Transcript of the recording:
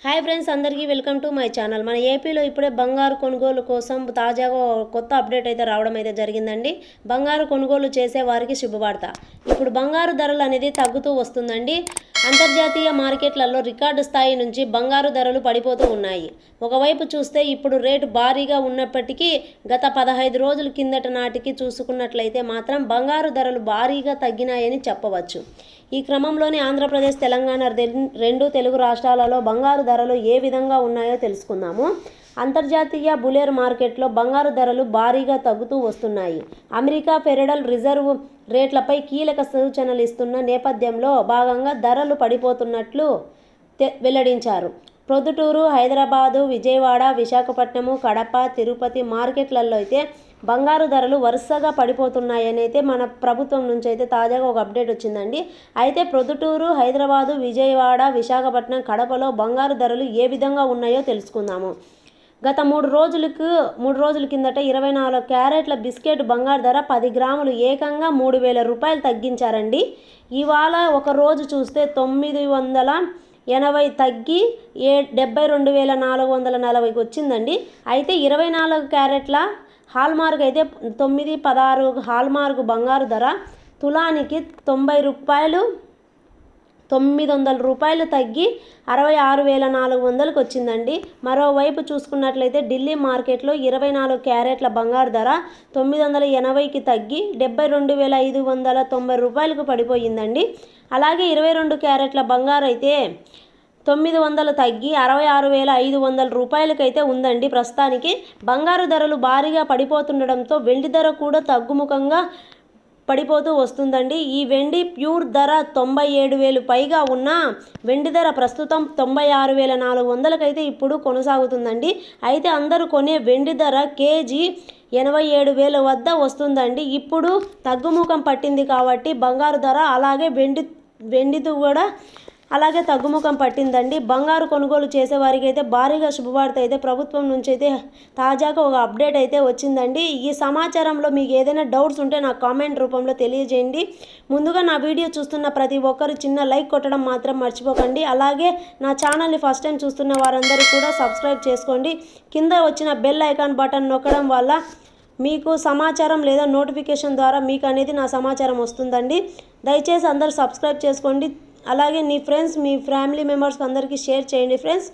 Hi friends, అందరికీ welcome to my channel. మన ఏపీలో ఇప్పుడే బంగారు కొనుగోలు కోసం తాజాగా కొత్త అప్డేట్ అయితే రావడం అయితే జరిగిందండి. బంగారు కొనుగోలు చేసే వారికి శుభవార్త. ఇప్పుడు బంగారు ధరలు అనేది తగ్గుతూ వస్తుందండి. అంతర్జాతీయ మార్కెట్లలో రికార్డు స్థాయి నుంచి బంగారు ధరలు పడిపోతూ ఉన్నాయి. ఒకవైపు చూస్తే ఇప్పుడు రేటు భారీగా ఉన్నప్పటికీ గత 15 రోజుల కిందట నాటికి చూసుకున్నట్లయితే మాత్రం బంగారు ధరలు భారీగా తగ్గినాయని చెప్పవచ్చు. ఈ క్రమంలోనే ఆంధ్రప్రదేశ్, తెలంగాణ రెండు తెలుగు రాష్ట్రాలలో బంగారు ధరలు ఏ విధంగా ఉన్నాయో తెలుసుకుందాము. అంతర్జాతీయ బులియన్ మార్కెట్లో బంగారు ధరలు భారీగా తగ్గుతూ వస్తున్నాయి. అమెరికా ఫెడరల్ రిజర్వ్ రేట్లపై కీలక సూచనలు ఇస్తున్న నేపథ్యంలో భాగంగా ధరలు పడిపోతున్నట్లు వెల్లడించారు. ప్రొద్దుటూరు, హైదరాబాదు, విజయవాడ, విశాఖపట్నము, కడప, తిరుపతి మార్కెట్లలో అయితే బంగారు ధరలు వరుసగా పడిపోతున్నాయని అయితే మన ప్రభుత్వం నుంచి అయితే తాజాగా ఒక అప్డేట్ వచ్చిందండి. అయితే ప్రొద్దుటూరు, హైదరాబాదు, విజయవాడ, విశాఖపట్నం, కడపలో బంగారు ధరలు ఏ విధంగా ఉన్నాయో తెలుసుకుందాము. గత మూడు రోజుల కిందట 24 క్యారెట్ల బిస్కెట్ బంగారు ధర 10 గ్రాములు ఏకంగా 3,000 రూపాయలు తగ్గించారండి. ఇవాళ ఒక రోజు చూస్తే 980 తగ్గి 72,440కి వచ్చిందండి. అయితే 24 క్యారెట్ల హాల్మార్క్ అయితే 916 హాల్మార్క్ బంగారు ధర తులానికి 900 రూపాయలు తగ్గి 66,400కి వచ్చిందండి. మరోవైపు చూసుకున్నట్లయితే ఢిల్లీ మార్కెట్లో 24 క్యారెట్ల బంగారు ధర 980కి తగ్గి 72,590 రూపాయలకు పడిపోయిందండి. అలాగే 22 క్యారెట్ల బంగారు అయితే 900 తగ్గి 66,500 రూపాయలకైతే ఉందండి. ప్రస్తుతానికి బంగారు ధరలు భారీగా పడిపోతుండడంతో వెండి ధర కూడా తగ్గుముఖంగా పడిపోతూ వస్తుందండి. ఈ వెండి ప్యూర్ ధర 97,000 పైగా ఉన్న వెండి ధర ప్రస్తుతం 96,400కైతే ఇప్పుడు కొనసాగుతుందండి. అయితే అందరూ కొనే వెండి ధర కేజీ 87,000 వద్ద వస్తుందండి. ఇప్పుడు తగ్గుముఖం పట్టింది కాబట్టి బంగారు ధర అలాగే వెండిది కూడా అలాగే తగ్గుముఖం పట్టిందండి. బంగారు కొనుగోలు చేసేవారికి అయితే భారీగా శుభవార్త అయితే ప్రభుత్వం నుంచి అయితే తాజాగా ఒక అప్డేట్ అయితే వచ్చిందండి. ఈ సమాచారంలో మీకు ఏదైనా డౌట్స్ ఉంటే నాకు కామెంట్ రూపంలో తెలియజేయండి. ముందుగా నా వీడియో చూస్తున్న ప్రతి ఒక్కరు చిన్న లైక్ కొట్టడం మాత్రం మర్చిపోకండి. అలాగే నా ఛానల్ని ఫస్ట్ టైం చూస్తున్న వారందరూ కూడా సబ్స్క్రైబ్ చేసుకోండి. కింద వచ్చిన బెల్ ఐకాన్ బటన్ నొక్కడం వల్ల మీకు సమాచారం లేదా నోటిఫికేషన్ ద్వారా మీకు అనేది నా సమాచారం వస్తుందండి. దయచేసి అందరూ సబ్స్క్రైబ్ చేసుకోండి. అలాగే మీ ఫ్రెండ్స్, మీ ఫ్యామిలీ మెంబర్స్కి అందరికీ షేర్ చేయండి ఫ్రెండ్స్.